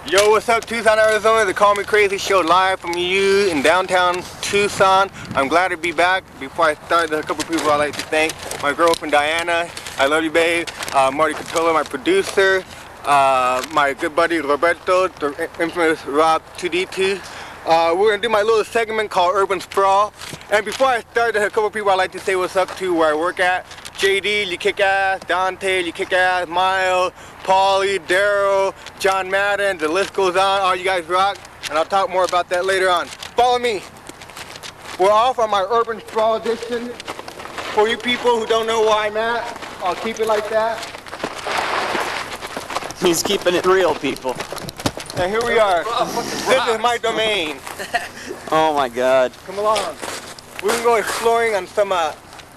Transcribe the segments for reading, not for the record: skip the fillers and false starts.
Yo, what's up, Tucson, Arizona? The Call Me Crazy Show live from you in downtown Tucson. I'm glad to be back. Before I start, there's a couple people I'd like to thank. My girlfriend Diana, I love you, babe. Marty Cottola, my producer. My good buddy Roberto, the infamous Rob 2D2. We're gonna do my little segment called Urban Sprawl. And before I start, there's a couple people I'd like to say what's up to where I work at. JD, you kick ass. Dante, you kick ass. Miles, Paulie, Daryl, John Madden, the list goes on. All you guys rock. And I'll talk more about that later on. Follow me. We're off on my Urban Sprawl edition. For you people who don't know where I'm at, I'll keep it like that. He's keeping it real, people. And here we are. This is my domain. Oh my God. Come along. We're gonna go exploring on some,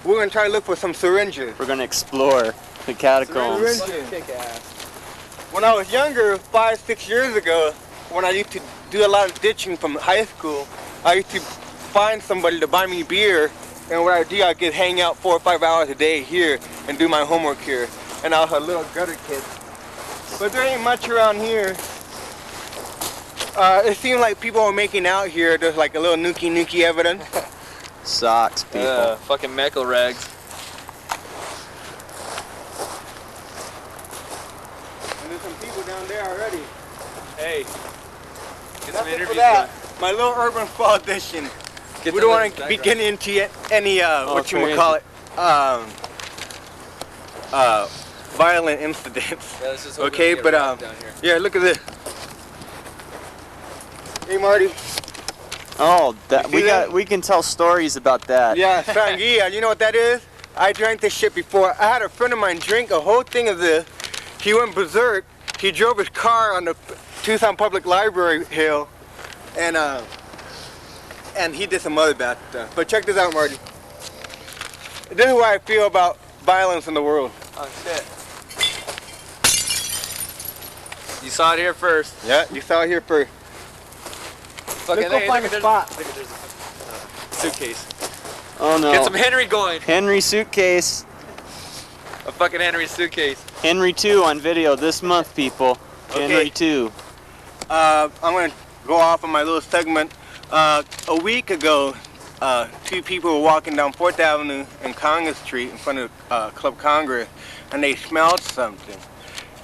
we're gonna try to look for some syringes. We're gonna explore the catacombs. Syringes. When I was younger, 5-6 years ago, when I used to do a lot of ditching from high school, I used to find somebody to buy me beer, and what I do, I could hang out 4 or 5 hours a day here and do my homework here. And I was a little gutter kid. But there ain't much around here. It seemed like people were making out here. There's like a little nookie evidence. Socks, people. Fucking meckle rags. And there's some people down there already. Hey. Get some interviews that. My little Urban Sprawl edition. We don't want to be getting into any, violent incidents. Yeah, this is okay, but down here. yeah, look at this. Hey, Marty. Oh, we can tell stories about that. Yeah, sangria. You know what that is? I drank this shit before. I had a friend of mine drink a whole thing of this. He went berserk. He drove his car on the Tucson Public Library hill, and he did some other bad stuff. But check this out, Marty. This is what I feel about violence in the world. Oh shit. You saw it here first. Yeah, you saw it here first. Let's go find a spot. Suitcase. Oh no. Get some Henry going. Henry suitcase. A fucking Henry suitcase. Henry 2 on video this month, people. Okay. Henry 2. I'm going to go off on my little segment. A week ago, 2 people were walking down 4th Avenue and Congress Street in front of Club Congress, and they smelled something.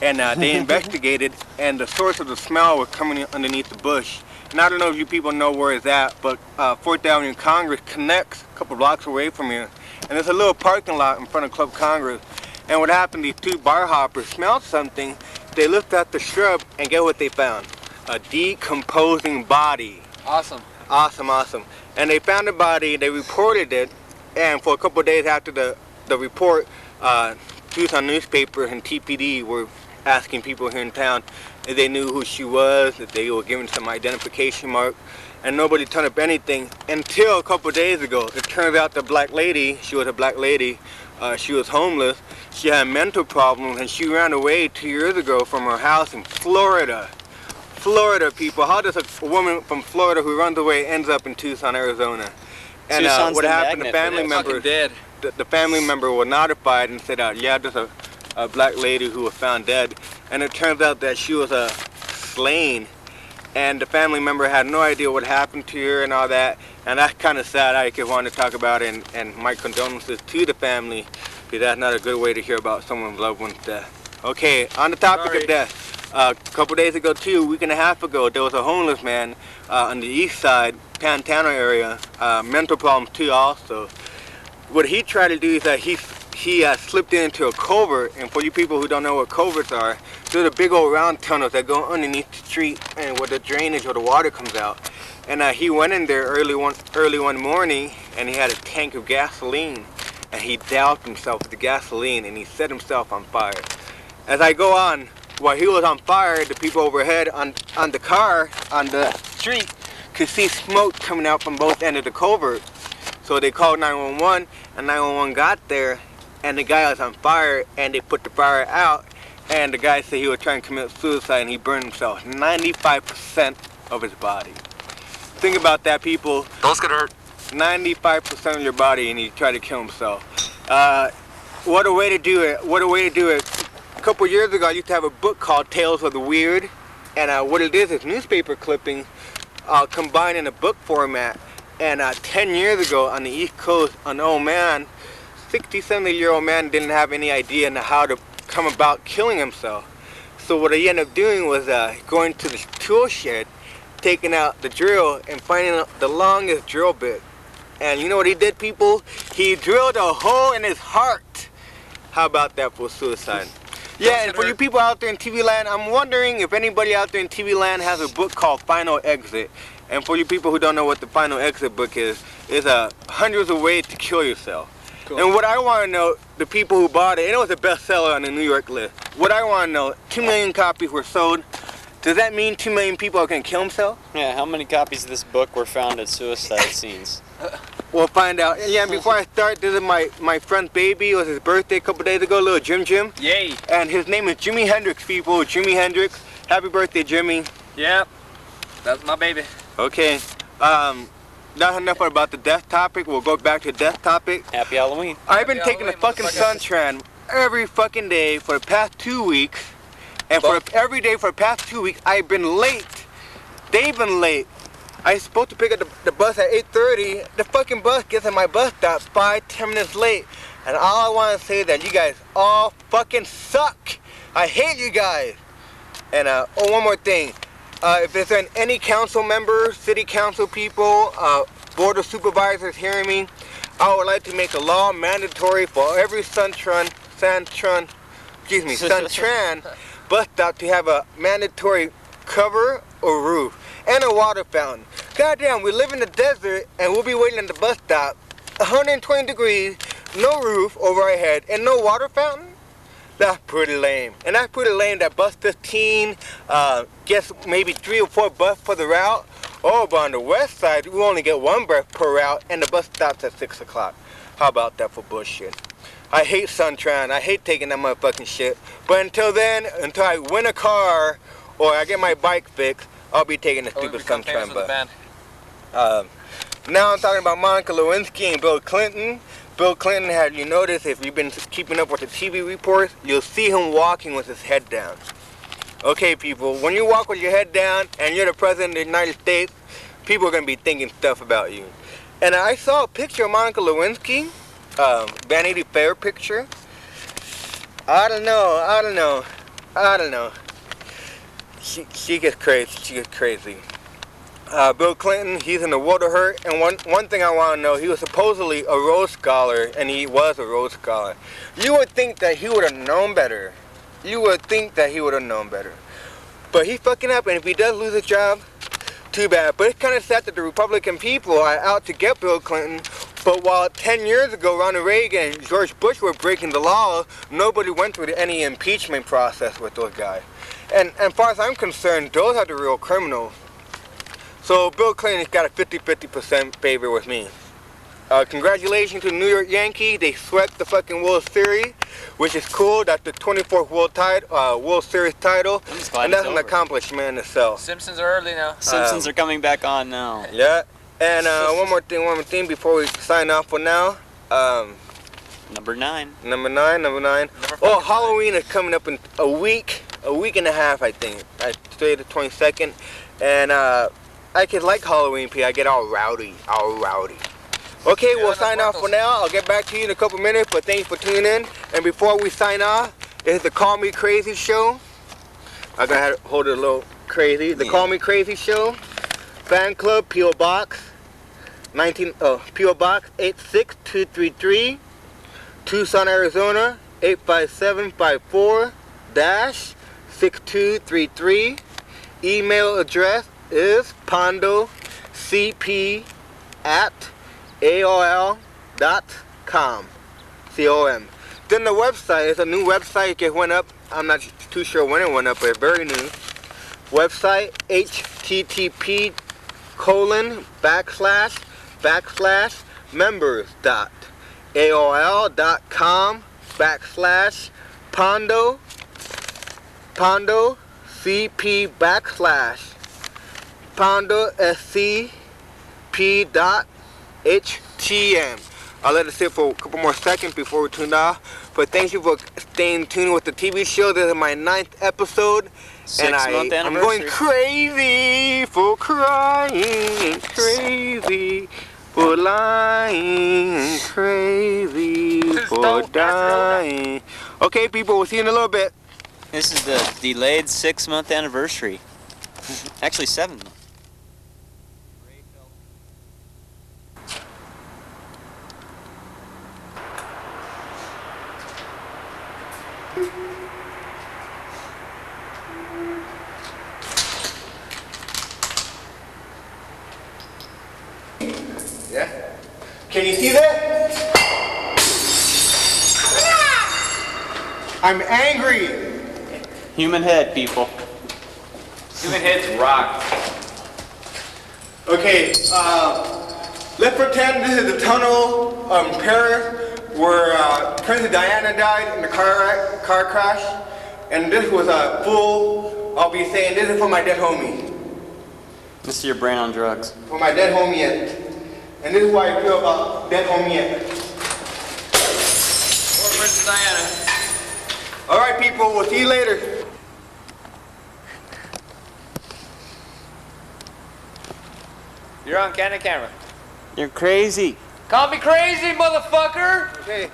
And they investigated, and the source of the smell was coming underneath the bush. And I don't know if you people know where it's at, but 4th Avenue and Congress connects a couple blocks away from here. And there's a little parking lot in front of Club Congress. And what happened, these 2 bar hoppers smelled something. They looked at the shrub, and get what they found? A decomposing body. Awesome. Awesome. And they found the body, they reported it, and for a couple of days after the report, Tucson newspapers and TPD were asking people here in town if they knew who she was, if they were given some identification mark, and nobody turned up anything until a couple of days ago. It turns out the black lady, she was a black lady, she was homeless, she had mental problems, and she ran away 2 years ago from her house in Florida. Florida, people. How does a woman from Florida who runs away ends up in Tucson, Arizona? And what happened, the family member, the family member was notified and said, yeah, there's a black lady who was found dead. And it turns out that she was slain, and the family member had no idea what happened to her and all that. And that's kind of sad. I could want to talk about it, and my condolences to the family, because that's not a good way to hear about someone's loved one's death. Okay, on the topic of death. A couple days ago, too, a week and a half ago, there was a homeless man on the east side, Pantano area, mental problems too also. What he tried to do is that he slipped into a culvert, and for you people who don't know what culverts are, they're the big old round tunnels that go underneath the street and where the drainage or the water comes out. And he went in there early one morning, and he had a tank of gasoline, and he doused himself with the gasoline, and he set himself on fire. As I go on, while he was on fire, the people overhead on the car, on the street, could see smoke coming out from both ends of the culvert. So they called 911, and 911 got there, and the guy was on fire, and they put the fire out, and the guy said he was trying to commit suicide, and he burned himself 95% of his body. Think about that, people. Those could hurt. 95% of your body, and he tried to kill himself. What a way to do it. What a way to do it. A couple years ago, I used to have a book called Tales of the Weird, And what it is newspaper clippings combined in a book format. And 10 years ago on the East Coast, an old man, 60, 70-year-old man, didn't have any idea on how to come about killing himself. So what he ended up doing was going to the tool shed, taking out the drill and finding the longest drill bit. And you know what he did, people? He drilled a hole in his heart. How about that for suicide? Yeah, and for you people out there in TV land, I'm wondering if anybody out there in TV land has a book called Final Exit. And for you people who don't know what the Final Exit book is hundreds of ways to kill yourself. Cool. And what I want to know, the people who bought it, and it was a bestseller on the New York list. What I want to know, 2 million copies were sold. Does that mean 2 million people are going to kill themselves? Yeah, how many copies of this book were found at suicide scenes? We'll find out. Yeah, and before I start, this is my friend's baby. It was his birthday a couple days ago, little Jim. Yay. And his name is Jimi Hendrix, people. Jimi Hendrix. Happy birthday, Jimmy. Yep. That's my baby. Okay. That's enough about the death topic. We'll go back to the death topic. Happy Halloween. I've been taking the fucking Suntran every fucking day for the past 2 weeks. And every day for the past 2 weeks, I've been late. They've been late. I was supposed to pick up the bus at 8:30. The fucking bus gets at my bus stop 5-10 minutes late. And all I want to say is that you guys all fucking suck. I hate you guys. And one more thing. If there's any council members, city council people, board of supervisors hearing me, I would like to make a law mandatory for every Suntran bus stop to have a mandatory cover or roof and a water fountain. Goddamn, we live in the desert and we'll be waiting at the bus stop, 120 degrees, no roof over our head, and no water fountain? That's pretty lame. And that's pretty lame that bus 15 gets maybe 3 or 4 bucks for the route. Oh, but on the west side, we only get 1 bus per route and the bus stops at 6 o'clock. How about that for bullshit? I hate Suntran. I hate taking that motherfucking shit. But until then, until I win a car or I get my bike fixed, I'll be taking the stupid Suntran bus. Now I'm talking about Monica Lewinsky and Bill Clinton. Bill Clinton, have you noticed, if you've been keeping up with the TV reports, you'll see him walking with his head down. Okay, people, when you walk with your head down and you're the president of the United States, people are going to be thinking stuff about you. And I saw a picture of Monica Lewinsky, Vanity Fair picture. I don't know. She gets crazy. Bill Clinton, he's in the water hurt, and one thing I want to know, he was supposedly a Rhodes Scholar, and he was a Rhodes Scholar. You would think that he would have known better. But he's fucking up, and if he does lose his job, too bad. But it's kind of sad that the Republican people are out to get Bill Clinton, but while 10 years ago, Ronald Reagan and George Bush were breaking the law, nobody went through any impeachment process with those guys. And as far as I'm concerned, those are the real criminals. So Bill Clinton's got a 50-50% favor with me. Congratulations to the New York Yankees. They swept the fucking World Series, which is cool. That's the 24th World Series title. And that's an accomplishment in itself. Simpsons are early now. Simpsons are coming back on now. Yeah. And one more thing before we sign off for now. Number 9. Number 9. Oh, Halloween is coming up in a week and a half, I think. Today the 22nd. And I could like Halloween, I get all rowdy. Okay, we'll sign off for now. I'll get back to you in a couple minutes, but thanks for tuning in. And before we sign off, it's the Call Me Crazy show. I gotta hold it a little crazy. The Call Me Crazy show. Fan Club, P.O. Box 86233, Tucson, Arizona, 85754-6233. Email address is pondocp@aol.com. C-O-M. Then the website is a new website. It went up. I'm not too sure when it went up, but it's very new. Website http://backslash/pondo.cp/pondo.scp.htm. I'll let it sit for a couple more seconds before we tune off. But thank you for staying tuned with the TV show. This is my 9th episode. 6-month I'm going anniversary. crazy for crying, crazy for lying, crazy for dying. Okay, people, we'll see you in a little bit. This is the delayed 6-month anniversary. Actually, 7 months. Yeah? Can you see that? I'm angry. Human head, people. Human heads rock. Okay, let's pretend this is the tunnel in Paris where Princess Diana died in the car crash. And this was a full, I'll be saying, this is for my dead homie. This is your brain on drugs. For my dead homie yet. And this is why I feel about dead homie yet. Or Princess Diana. Alright people, we'll see you later. You're on candid camera. You're crazy. Call me crazy, motherfucker! Okay.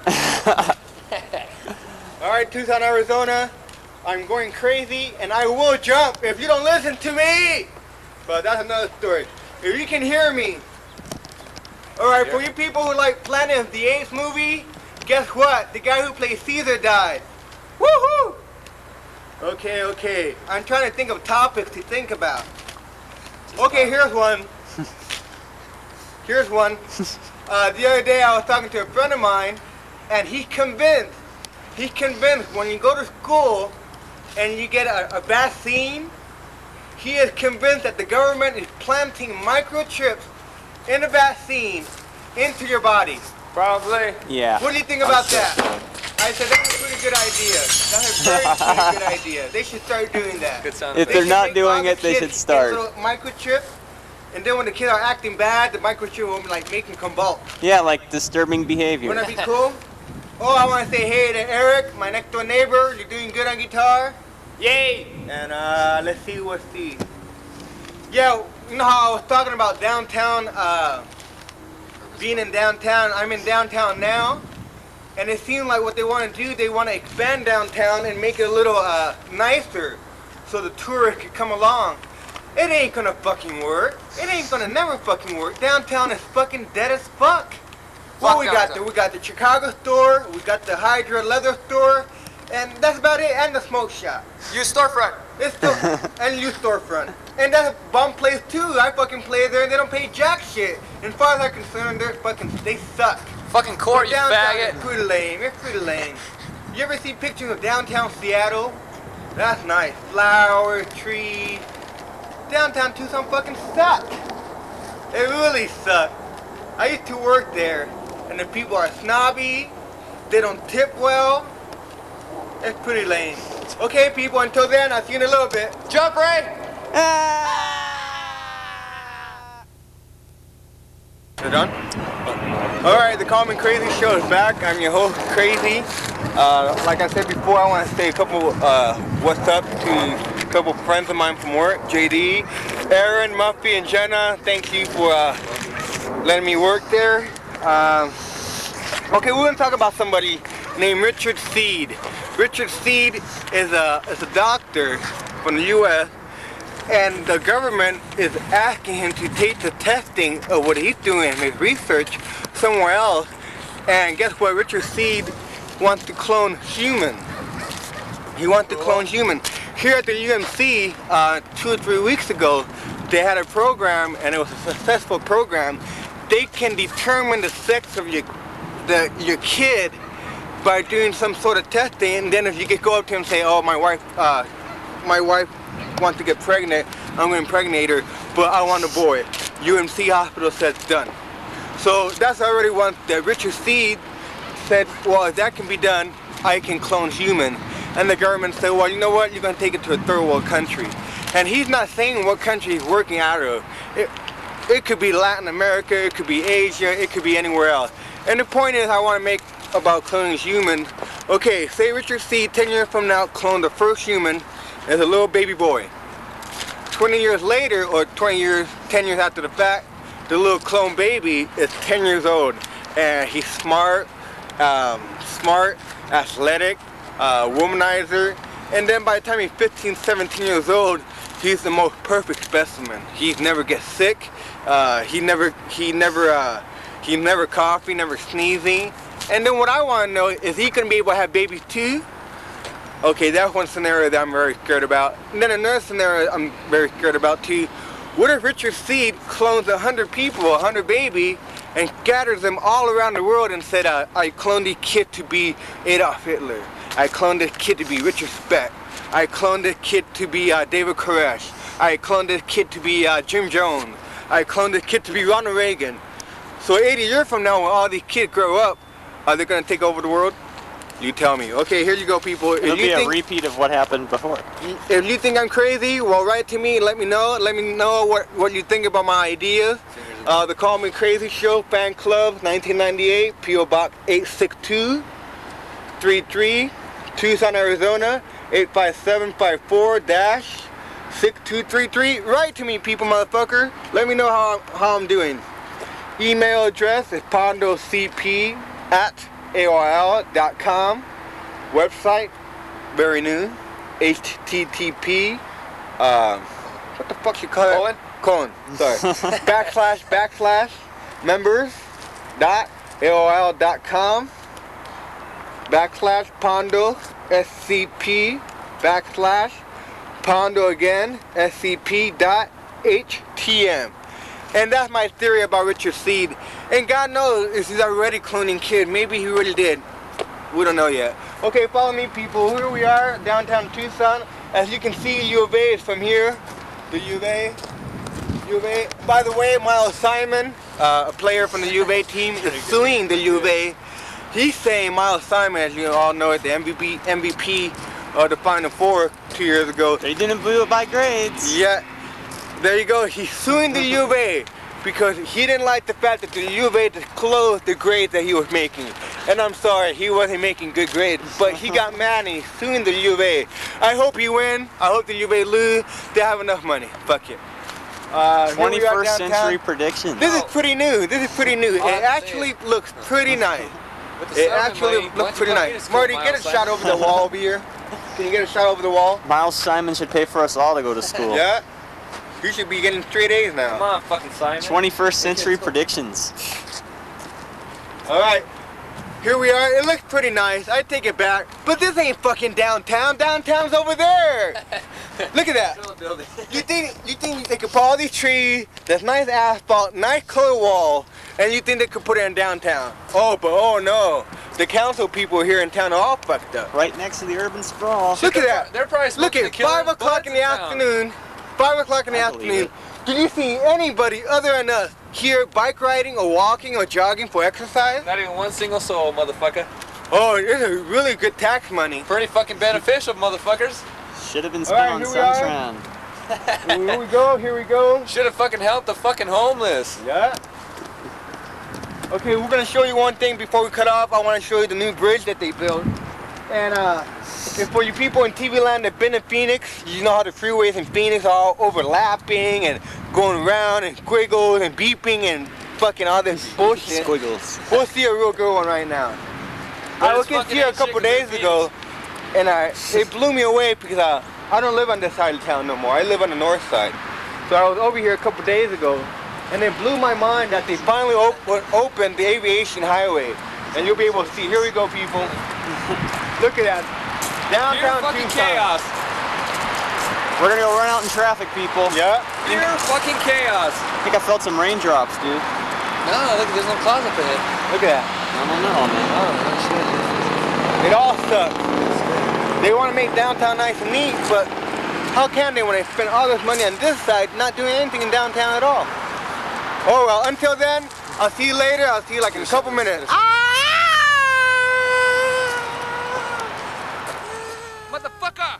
Alright, Tucson, Arizona. I'm going crazy and I will jump if you don't listen to me! But that's another story. If you can hear me. Alright, for you people who like Planet of the Apes movie, guess what? The guy who plays Caesar died. Woohoo! Okay. I'm trying to think of topics to think about. Okay, here's one. The other day I was talking to a friend of mine, and he's convinced when you go to school and you get a vaccine, he is convinced that the government is planting microchips in the vaccine into your body. Probably. Yeah. What do you think about that? I said that's a pretty good idea. That's a very good idea. They should start doing that. Good sound If effect. they're should not make all doing the it, they kids should get start. little microchip, and then when the kids are acting bad, the microchip will like make them convulse. Yeah, like disturbing behavior. Wouldn't that be cool? Oh, I want to say hey to Eric, my next door neighbor. You're doing good on guitar. Yay! And let's see what's the. Yeah, you know how I was talking about downtown, being in downtown. I'm in downtown now. And it seems like what they want to do, they want to expand downtown and make it a little nicer so the tourists can come along. It ain't gonna fucking work. It ain't gonna never fucking work. Downtown is fucking dead as fuck. What we got there? We got the Chicago store, we got the Hydra leather store, and that's about it, and the smoke shop. Use storefront. It's still, and you storefront. And that's a bum place too. I fucking play there and they don't pay jack shit. And as far as I'm concerned, they suck. Fucking court, you Downtown faggot. is pretty lame. It's pretty lame. You ever see pictures of downtown Seattle? That's nice. Flowers, trees. Downtown Tucson fucking suck. They really suck. I used to work there, and the people are snobby. They don't tip well. It's pretty lame. Okay, people. Until then, I'll see you in a little bit. Jump, Ray! You're done? Alright, the Calm and Crazy show is back. I'm your host, Crazy. Like I said before, I want to say a couple what's up to a couple friends of mine from work, JD, Aaron, Muffy, and Jenna. Thank you for letting me work there. Okay, we're going to talk about somebody named Richard Seed. Richard Seed is a doctor from the U.S., and the government is asking him to take the testing of what he's doing, his research, somewhere else. And guess what? Richard Seed wants to clone humans. He wants to clone humans. Here at the UMC, 2 or 3 weeks ago, they had a program, and it was a successful program. They can determine the sex of your kid by doing some sort of testing. And then if you could go up to him and say, "Oh, my wife wants to get pregnant, I'm going to impregnate her, but I want a boy." UMC hospital says done. So that's already one that Richard Seed said, well, if that can be done, I can clone human. And the government said, well, you know what, you're going to take it to a third world country. And he's not saying what country he's working out of. It could be Latin America, it could be Asia, it could be anywhere else. And the point is I want to make about cloning humans. Okay, say Richard Seed 10 years from now cloned the first human. as a little baby boy. 20 years later, or 10 years after the fact, the little clone baby is 10 years old, and he's smart, athletic, womanizer, and then by the time he's 15, 17 years old, he's the most perfect specimen. He never gets sick, he never coughs, he never sneezing. And then what I want to know is he gonna be able to have babies too? Okay, that's one scenario that I'm very scared about. And then another scenario I'm very scared about too. What if Richard Seed clones 100 people, 100 babies, and scatters them all around the world and said, I cloned this kid to be Adolf Hitler. I cloned this kid to be Richard Speck. I cloned this kid to be David Koresh. I cloned this kid to be Jim Jones. I cloned this kid to be Ronald Reagan. So 80 years from now, when all these kids grow up, are they going to take over the world? You tell me. Okay, here you go, people. It'll be a repeat of what happened before. If you think I'm crazy, well, write to me and let me know. Let me know what you think about my ideas. The Call Me Crazy Show, Fan Club, 1998, P.O. Box 86233, Tucson, Arizona, 85754-6233. Write to me, people, motherfucker. Let me know how I'm doing. Email address is pondocp@aol.com. Website, very new, http, what the fuck you call it? Colon, sorry. / members.aol.com / Pondo SCP / Pondo again SCP.htm. And that's my theory about Richard Seed. And God knows if he's already cloning kids. Maybe he really did. We don't know yet. Okay, follow me, people. Here we are, downtown Tucson. As you can see, U of A is from here. The U of A. By the way, Miles Simon, a player from the U of A team, is suing the U of A. He's saying Miles Simon, as you all know, the MVP of the Final Four 2 years ago. They didn't do it by grades. Yeah. There you go. He's suing the U of A because he didn't like the fact that the U of A disclosed the grades that he was making. And I'm sorry, he wasn't making good grades, but he got mad and he's suing the U of A. I hope he win. I hope the U of A lose. They have enough money. Fuck it. 21st century predictions. This is pretty new. It actually looks pretty nice. It actually looks pretty nice. Marty, get a shot over the wall over here. Can you get a shot over the wall? Miles Simon should pay for us all to go to school. Yeah. You should be getting straight A's now. Come on, fucking Simon. 21st century predictions. Alright, here we are. It looks pretty nice. I take it back. But this ain't fucking downtown. Downtown's over there. Look at that. You think they could put all these trees, this nice asphalt, nice color wall, and you think they could put it in downtown? Oh, but oh no. The council people here in town are all fucked up. Right next to the urban sprawl. Look at that. They're probably Look at 5 o'clock in the afternoon. 5 o'clock in the afternoon. Did you see anybody other than us here bike riding or walking or jogging for exercise? Not even one single soul, motherfucker. Oh, it's a really good tax money. Pretty fucking beneficial, motherfuckers. Should have been spent on Suntran. Here we go. Should have fucking helped the fucking homeless. Yeah. Okay, we're gonna show you one thing before we cut off. I want to show you the new bridge that they built. And for you people in TV land that been in Phoenix, you know how the freeways in Phoenix are all overlapping and going around and squiggles and beeping and fucking all this bullshit. Squiggles. We'll see a real good one right now. I was just here a couple days ago, and it blew me away because I don't live on this side of town no more. I live on the north side. So I was over here a couple days ago, and it blew my mind that they finally opened the aviation highway. And you'll be able to see. Here we go, people. Look at that. Downtown Pure fucking Tucson. chaos. We're gonna go run out in traffic, people. Yeah. Pure fucking chaos. I think I felt some raindrops, dude. No, look, there's no clouds up ahead. Look at that. I don't know, man. Oh, no shit. It all sucks. They want to make downtown nice and neat, but how can they when they spend all this money on this side not doing anything in downtown at all? Oh well, until then, I'll see you later. I'll see you like in a couple minutes. Motherfucker!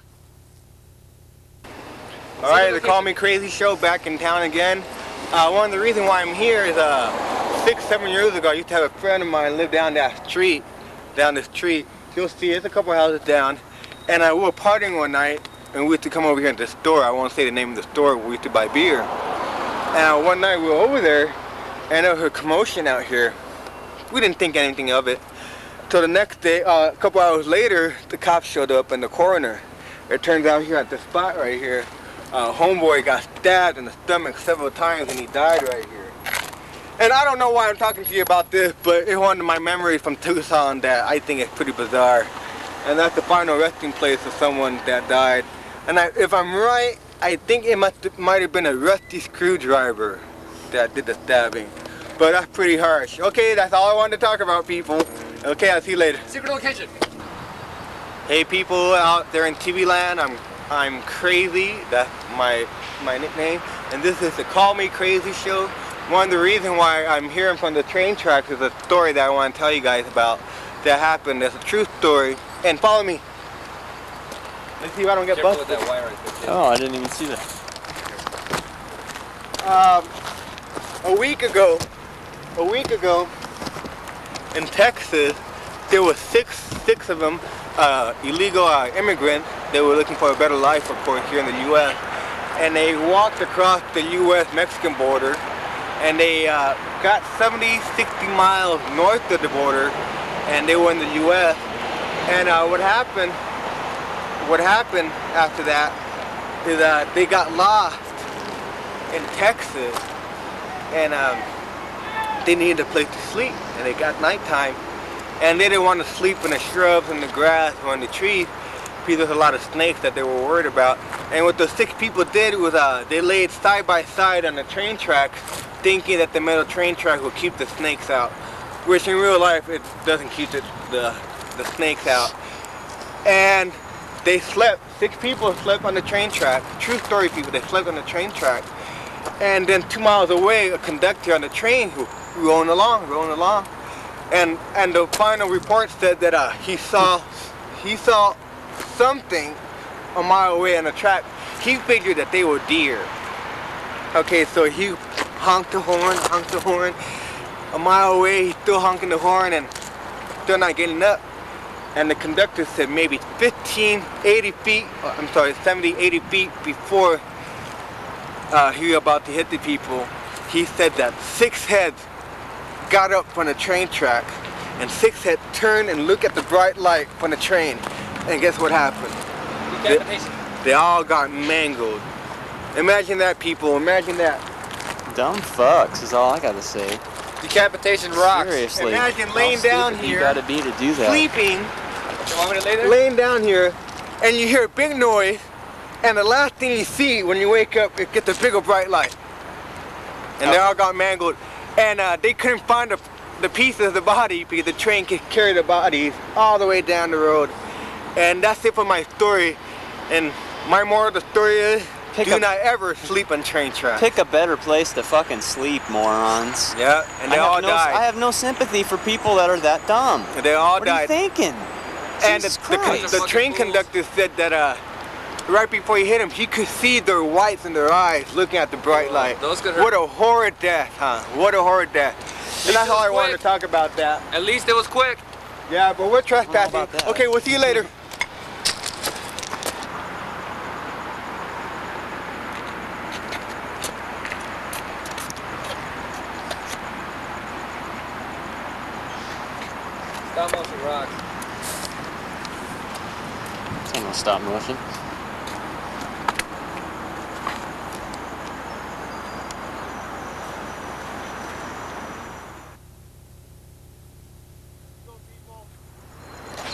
Alright, the Call Me Crazy show back in town again. One of the reasons why I'm here is 6-7 years ago I used to have a friend of mine live down this street. You'll see it's a couple houses down. And we were partying one night and we used to come over here to the store. I won't say the name of the store. We used to buy beer. And one night we were over there, and there was a commotion out here. We didn't think anything of it. So the next day, a couple hours later, the cops showed up and the coroner. It turns out here at the spot right here, homeboy got stabbed in the stomach several times and he died right here. And I don't know why I'm talking to you about this, but it's one of my memories from Tucson that I think is pretty bizarre. And that's the final resting place of someone that died. And if I'm right, I think it might have been a rusty screwdriver that did the stabbing. But that's pretty harsh. Okay, that's all I wanted to talk about, people. Okay, I'll see you later. Secret location. Hey, people out there in TV land, I'm Crazy. That's my nickname. And this is the Call Me Crazy show. One of the reasons why I'm here in front of the train tracks is a story that I want to tell you guys about that happened. It's a true story. And follow me. Let's see if I don't get Careful busted. with that wire right there, kid. Oh, I didn't even see that. A week ago in Texas, there were six of them, illegal immigrants. They were looking for a better life, of course, here in the U.S. And they walked across the U.S.-Mexican border, and they got 70, 60 miles north of the border, and they were in the U.S. And what happened after that is they got lost in Texas, and they needed a place to sleep, and it got nighttime, and they didn't want to sleep in the shrubs and the grass or in the trees because there's a lot of snakes that they were worried about. And what those 6 people did was they laid side by side on the train tracks, thinking that the metal train track would keep the snakes out, which in real life it doesn't keep the snakes out. And they slept. 6 people slept on the train track. True story, people. They slept on the train track. And then 2 miles away, a conductor on the train who rolling along, and the final report said that he saw something a mile away on the track. He figured that they were deer. Okay, so he honked the horn. A mile away, he's still honking the horn and still not getting up. And the conductor said maybe 70, 80 feet before he was about to hit the people, he said that 6 heads got up from the train track, and 6 heads turned and looked at the bright light from the train. And guess what happened? They all got mangled. Imagine that, people. Imagine that. Dumb fucks is all I gotta say. Decapitation rocks. Seriously. Imagine laying down here, you gotta be to do that. sleeping, You want me to lay there? laying down here, and you hear a big noise, and the last thing you see when you wake up, it gets a bigger bright light. And they all got mangled. And they couldn't find the pieces of the body because the train could carry the bodies all the way down the road. And that's it for my story. And my moral of the story is, do not ever sleep on train tracks. Pick a better place to fucking sleep, morons. Yeah, and they all died. I have no sympathy for people that are that dumb. And they all What died. are you thinking? And Jesus the Christ. train conductor said that right before he hit him, he could see their whites in their eyes looking at the bright light. Those could hurt. What a horrid death, huh? What a horrid death. And that's all I wanted to quick. talk about that. At least it was quick. Yeah, but we're trespassing. about that. Okay, we'll see you later. Stop motion rocks. This ain't no stop motion.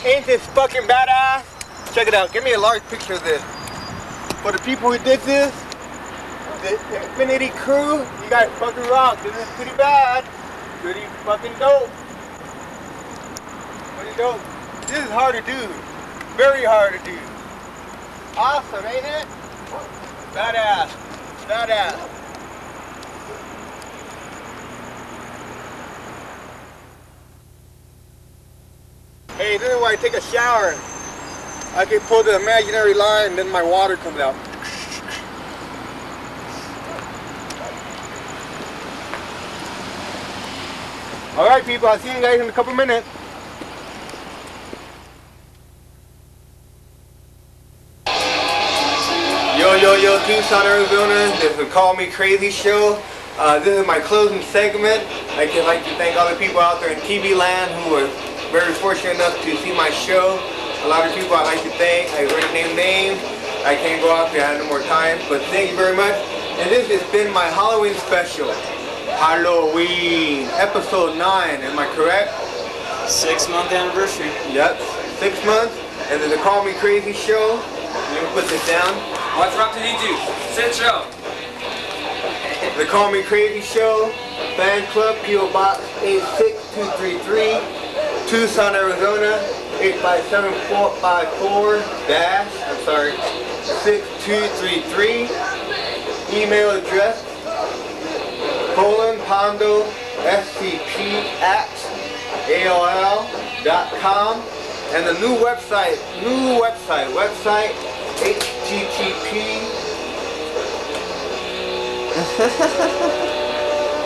Ain't this fucking badass? Check it out. Give me a large picture of this. For the people who did this, the Infinity crew, you guys fucking rock. This is pretty bad. Pretty fucking dope. Pretty dope. This is hard to do. Very hard to do. Awesome, ain't it? Badass. Badass. Hey, this is why I take a shower. I can pull the imaginary line and then my water comes out. Alright people, I'll see you guys in a couple minutes. Tucson, Arizona. This is the Call Me Crazy show. This is my closing segment. I'd just like to thank all the people out there in TV land who were very fortunate enough to see my show. A lot of people I'd like to thank. I already named names. I can't go out there, I have no more time. But thank you very much. And this has been my Halloween special. Halloween, episode 9, am I correct? 6-month anniversary. Yep, 6 months. And then the Call Me Crazy show. Let me put this down. What's wrong to you? Sit show. The Call Me Crazy show, fan club, P.O. Box 86233, Tucson, Arizona, 85754-6233. Email address, PolandPondoSCP@AOL.com. And the new website,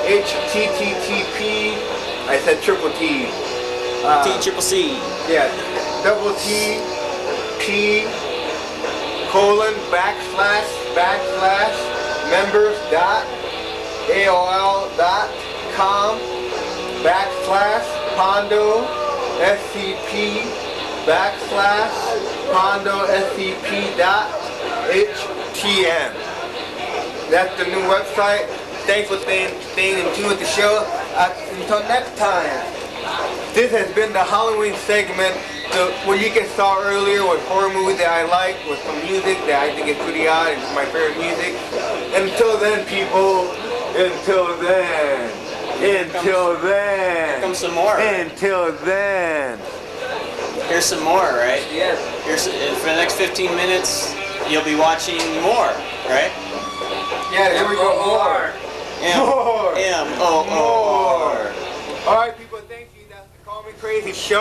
HTTP, I said triple T. T-triple-C. Yeah, double T, P, // members.aol.com /Pondo SCP /Pondo SCP.htm. That's the new website. Thanks for staying in tune with the show. Until next time. This has been the Halloween segment where you guys saw earlier with horror movies that I like, with some music that I think is pretty odd and my favorite music. Until then, people, until then. Here comes some more. Until then. Here's some more, right? Yes. Here's for the next 15 minutes, you'll be watching more, right? Yeah, here we go. More. More. M-O-O-R. All right, people, thank you. That's the Call Me Crazy show.